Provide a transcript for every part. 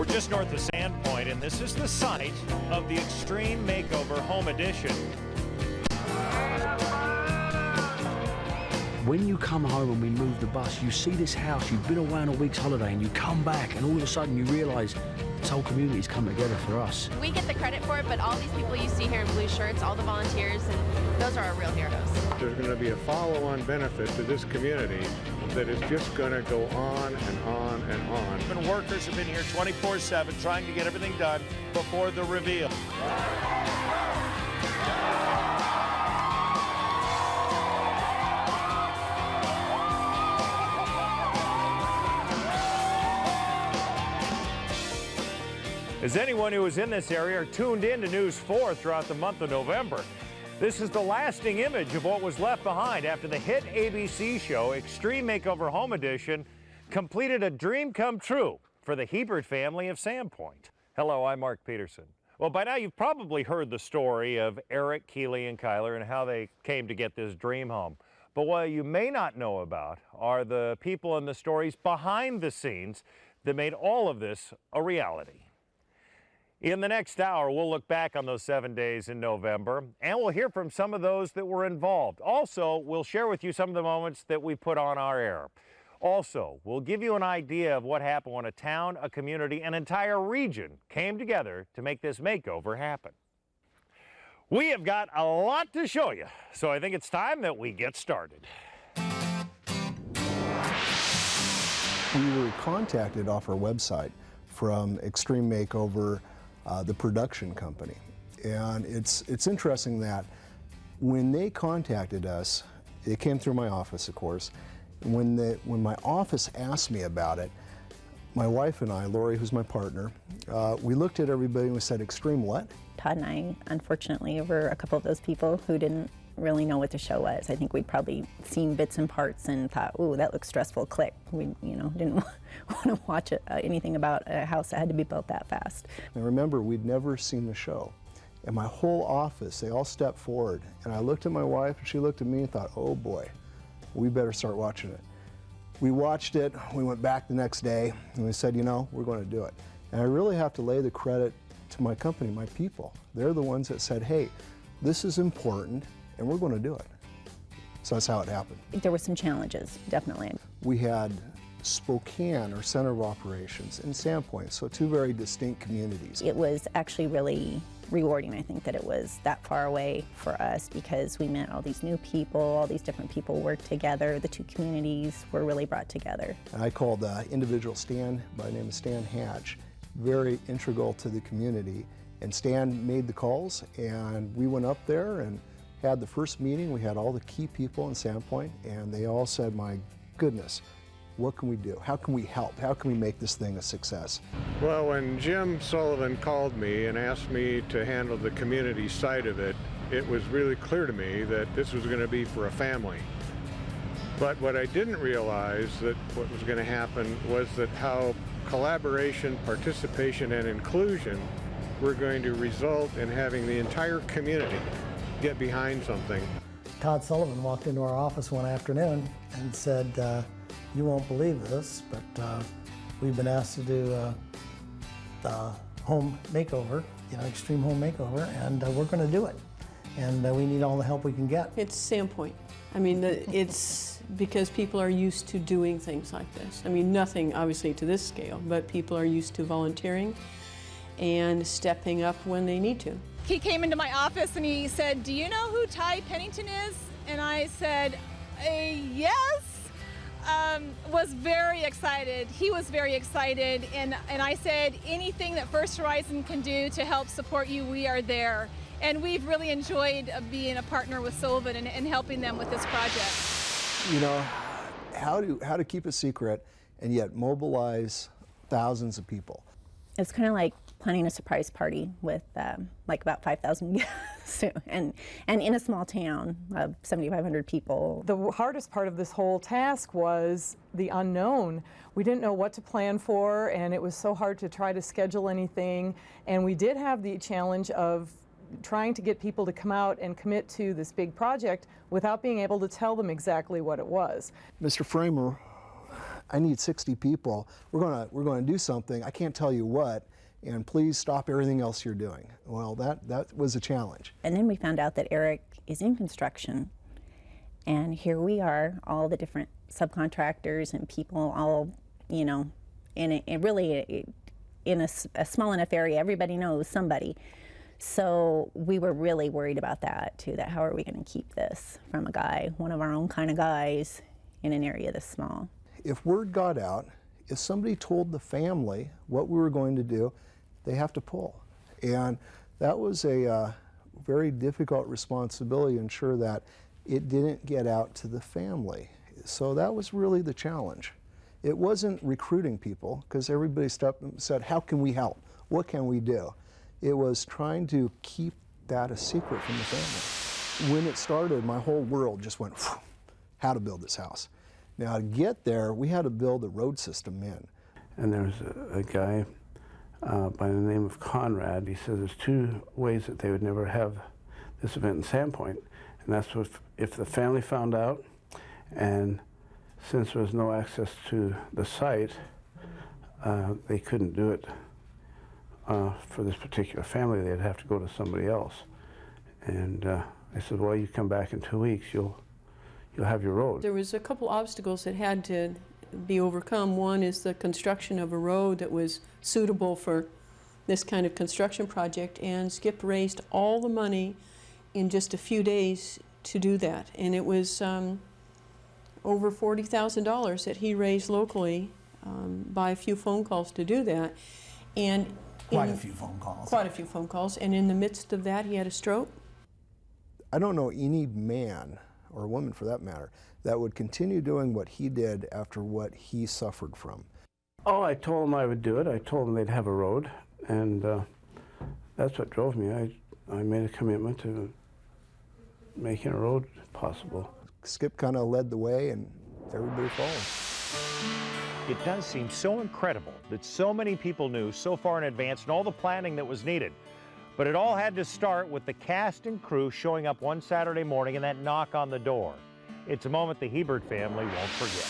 We're just north of Sandpoint, and this is the site of the Extreme Makeover Home Edition. When you come home and we move the bus, you see this house, you've been away on a week's holiday, and you come back, and all of a sudden you realize this whole community's come together for us. We get the credit for it, but all these people you see here in blue shirts, all the volunteers, and those are our real heroes. There's going to be a follow-on benefit to this community that is just going to go on and on and on. And workers have been here 24/7 trying to get everything done before the reveal. As anyone who is in this area are tuned in to News 4 throughout the month of November, this is the lasting image of what was left behind after the hit ABC show Extreme Makeover Home Edition completed a dream come true for the Hebert family of Sandpoint. Hello, I'm Mark Peterson. Well, by now you've probably heard the story of Eric, Keely, and Kyler and how they came to get this dream home. But what you may not know about are the people and the stories behind the scenes that made all of this a reality. In the next hour, we'll look back on those 7 days in November, and we'll hear from some of those that were involved. Also, we'll share with you some of the moments that we put on our air. Also, we'll give you an idea of what happened when a town, a community, an entire region came together to make this makeover happen. We have got a lot to show you, so I think it's time that we get started. We were contacted off our website from Extreme Makeover, the production company. And it's interesting that when they contacted us, it came through my office, of course. When my office asked me about it, my wife and I, Lori, who's my partner, we looked at everybody and we said, Extreme what? Todd and I, unfortunately, were a couple of those people who didn't really know what the show was. I think we'd probably seen bits and parts and thought, ooh, that looks stressful, click. We, didn't want to watch anything about a house that had to be built that fast. And remember, we'd never seen the show. And my whole office, they all stepped forward. And I looked at my wife and she looked at me and thought, oh boy, we better start watching it. We watched it, we went back the next day and we said, we're going to do it. And I really have to lay the credit to my company, my people. They're the ones that said, hey, this is important and we're going to do it. So that's how it happened. There were some challenges, definitely. We had Spokane, our center of operations, and Sandpoint, so two very distinct communities. It was actually really rewarding, I think, that it was that far away for us because we met all these new people, all these different people worked together, the two communities were really brought together. And I called individual Stan, by the name of Stan Hatch, very integral to the community, and Stan made the calls and we went up there and had the first meeting. We had all the key people in Sandpoint and they all said, my goodness, what can we do? How can we help? How can we make this thing a success? Well, when Jim Sullivan called me and asked me to handle the community side of it, it was really clear to me that this was going to be for a family. But what I didn't realize that what was going to happen was that how collaboration, participation, and inclusion were going to result in having the entire community get behind something. Todd Sullivan walked into our office one afternoon and said, you won't believe this, but we've been asked to do the home makeover, extreme home makeover, and we're going to do it. And we need all the help we can get. It's Sandpoint. I mean, it's because people are used to doing things like this. I mean, nothing obviously to this scale, but people are used to volunteering and stepping up when they need to. He came into my office and he said, do you know who Ty Pennington is? And I said, yes. Was very excited. He was very excited, and I said, anything that First Horizon can do to help support you, we are there. And we've really enjoyed being a partner with Sullivan and helping them with this project. How to keep a secret and yet mobilize thousands of people. It's kind of like planning a surprise party with like about 5,000 guests and in a small town of 7,500 people. The hardest part of this whole task was the unknown. We didn't know what to plan for, and it was so hard to try to schedule anything. And we did have the challenge of trying to get people to come out and commit to this big project without being able to tell them exactly what it was. Mr. Framer I need 60 people. We're going to do something. I can't tell you what, and please stop everything else you're doing. Well, that was a challenge. And then we found out that Eric is in construction, and here we are, all the different subcontractors and people, all, you know, in a small enough area, everybody knows somebody. So we were really worried about that too, that how are we going to keep this from a guy, one of our own kind of guys, in an area this small. If word got out, if somebody told the family what we were going to do, they have to pull. And that was a very difficult responsibility to ensure that it didn't get out to the family. So that was really the challenge. It wasn't recruiting people, because everybody stepped up and said, how can we help? What can we do? It was trying to keep that a secret from the family. When it started, my whole world just went, how to build this house. Now to get there, we had to build a road system in. And there was a guy by the name of Conrad. He says there's two ways that they would never have this event in Sandpoint. And that's if the family found out, and since there was no access to the site, they couldn't do it for this particular family. They'd have to go to somebody else. And I said, well, you come back in 2 weeks, you'll have your road. There was a couple obstacles that had to be overcome. One is the construction of a road that was suitable for this kind of construction project, and Skip raised all the money in just a few days to do that. And it was over $40,000 that he raised locally by a few phone calls to do that. And quite a few phone calls. Quite a few phone calls. And in the midst of that, he had a stroke. I don't know any man, or woman for that matter, that would continue doing what he did after what he suffered from. Oh, I told them I would do it. I told them they'd have a road, and that's what drove me. I made a commitment to making a road possible. Skip kind of led the way, and everybody followed. It does seem so incredible that so many people knew so far in advance and all the planning that was needed. But it all had to start with the cast and crew showing up one Saturday morning and that knock on the door. It's a moment the Hebert family won't forget.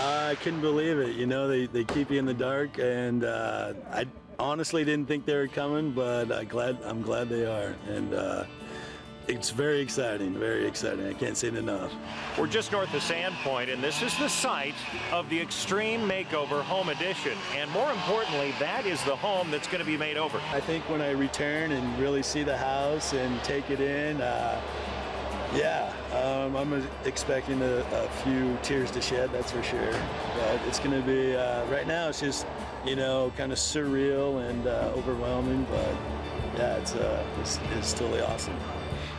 I couldn't believe it. You know, they keep you in the dark, and I honestly didn't think they were coming, but I'm glad they are. And it's very exciting, very exciting. I can't say it enough. We're just north of Sandpoint, and this is the site of the Extreme Makeover Home Edition. And more importantly, that is the home that's going to be made over. I think when I return and really see the house and take it in, I'm expecting a few tears to shed, that's for sure. But it's going to be, right now it's just, you know, kind of surreal and overwhelming, but yeah, it's totally awesome.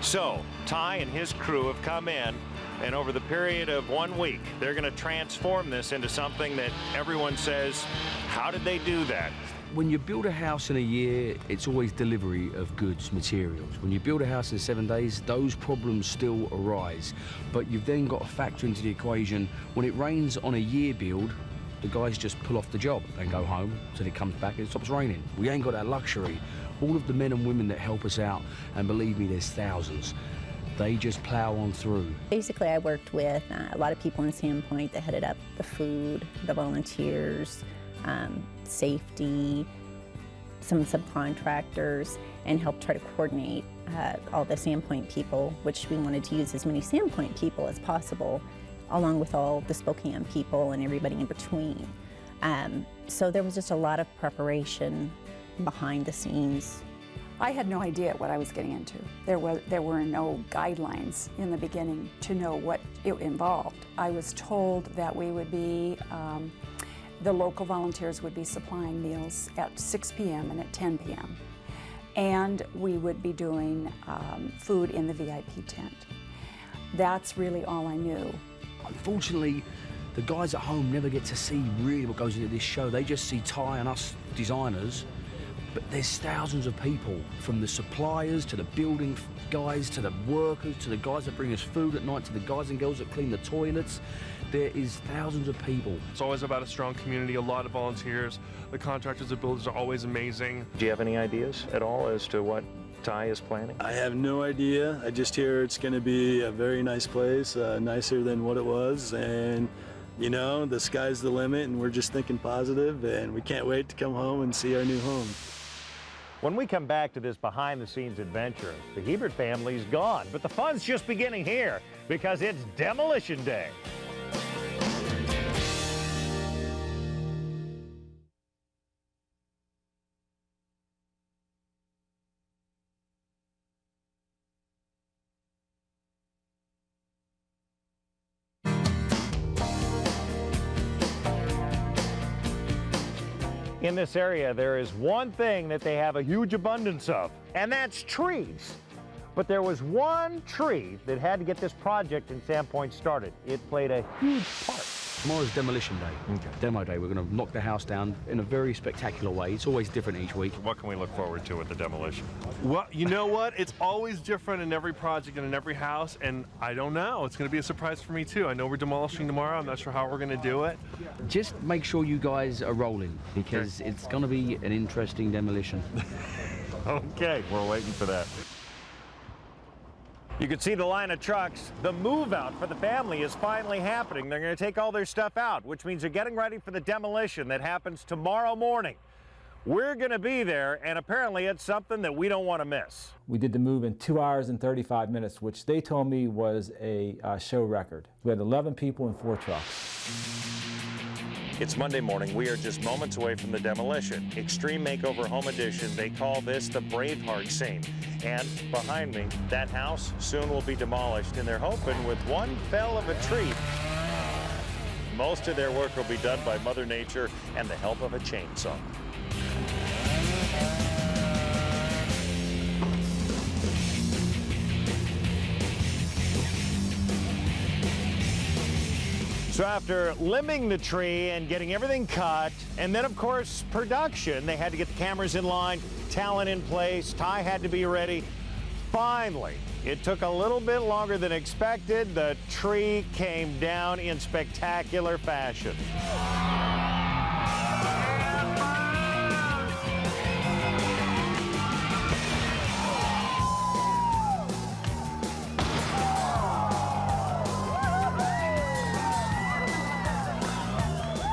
So, Ty and his crew have come in, and over the period of 1 week, they're going to transform this into something that everyone says, how did they do that? When you build a house in a year, it's always delivery of goods, materials. When you build a house in 7 days, those problems still arise. But you've then got to factor into the equation, when it rains on a year build, the guys just pull off the job and go home till it comes back and it stops raining. We ain't got that luxury. All of the men and women that help us out, and believe me, there's thousands, they just plow on through. Basically, I worked with a lot of people in Sandpoint that headed up the food, the volunteers, safety, some subcontractors, and helped try to coordinate all the Sandpoint people, which we wanted to use as many Sandpoint people as possible, along with all the Spokane people and everybody in between. So there was just a lot of preparation behind the scenes. I had no idea what I was getting into. There were no guidelines in the beginning to know what it involved. I was told that we would be, the local volunteers would be supplying meals at 6 p.m. and at 10 p.m. And we would be doing food in the VIP tent. That's really all I knew. Unfortunately, the guys at home never get to see really what goes into this show. They just see Ty and us designers. But there's thousands of people, from the suppliers to the building guys to the workers to the guys that bring us food at night to the guys and girls that clean the toilets. There is thousands of people. It's always about a strong community, a lot of volunteers. The contractors and builders are always amazing. Do you have any ideas at all as to what Ty is planning? I have no idea. I just hear it's going to be a very nice place, nicer than what it was, and you know, the sky's the limit, and we're just thinking positive, and we can't wait to come home and see our new home. When we come back to this behind-the-scenes adventure, the Hebert family's gone, but the fun's just beginning here because it's Demolition Day. In this area, there is one thing that they have a huge abundance of, and that's trees. But there was one tree that had to get this project in Sandpoint started. It played a huge part. Tomorrow's Demolition Day, Demo Day. We're going to knock the house down in a very spectacular way. It's always different each week. What can we look forward to with the demolition? Well, you know what? It's always different in every project and in every house, and I don't know. It's going to be a surprise for me, too. I know we're demolishing tomorrow. I'm not sure how we're going to do it. Just make sure you guys are rolling, because it's going to be an interesting demolition. Okay, we're waiting for that. You can see the line of trucks. The move out for the family is finally happening. They're going to take all their stuff out, which means they're getting ready for the demolition that happens tomorrow morning. We're going to be there, and apparently it's something that we don't want to miss. We did the move in 2 hours and 35 minutes, which they told me was a show record. We had 11 people and 4 trucks. It's Monday morning. We are just moments away from the demolition. Extreme Makeover Home Edition. They call this the Braveheart scene. And behind me, that house soon will be demolished, and they're hoping with one fell of a tree, most of their work will be done by Mother Nature and the help of a chainsaw. So after limbing the tree and getting everything cut, and then of course production, they had to get the cameras in line, talent in place, Ty had to be ready. Finally, it took a little bit longer than expected. The tree came down in spectacular fashion.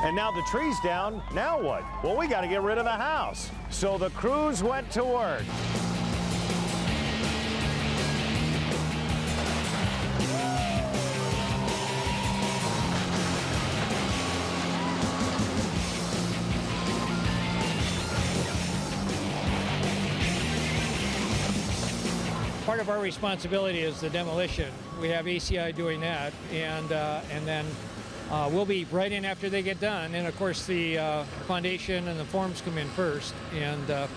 And now the tree's down, now what? Well, we got to get rid of the house. So the crews went to work. Part of our responsibility is the demolition. We have ACI doing that, and then we'll be right in after they get done. And of course, the foundation and the forms come in first, and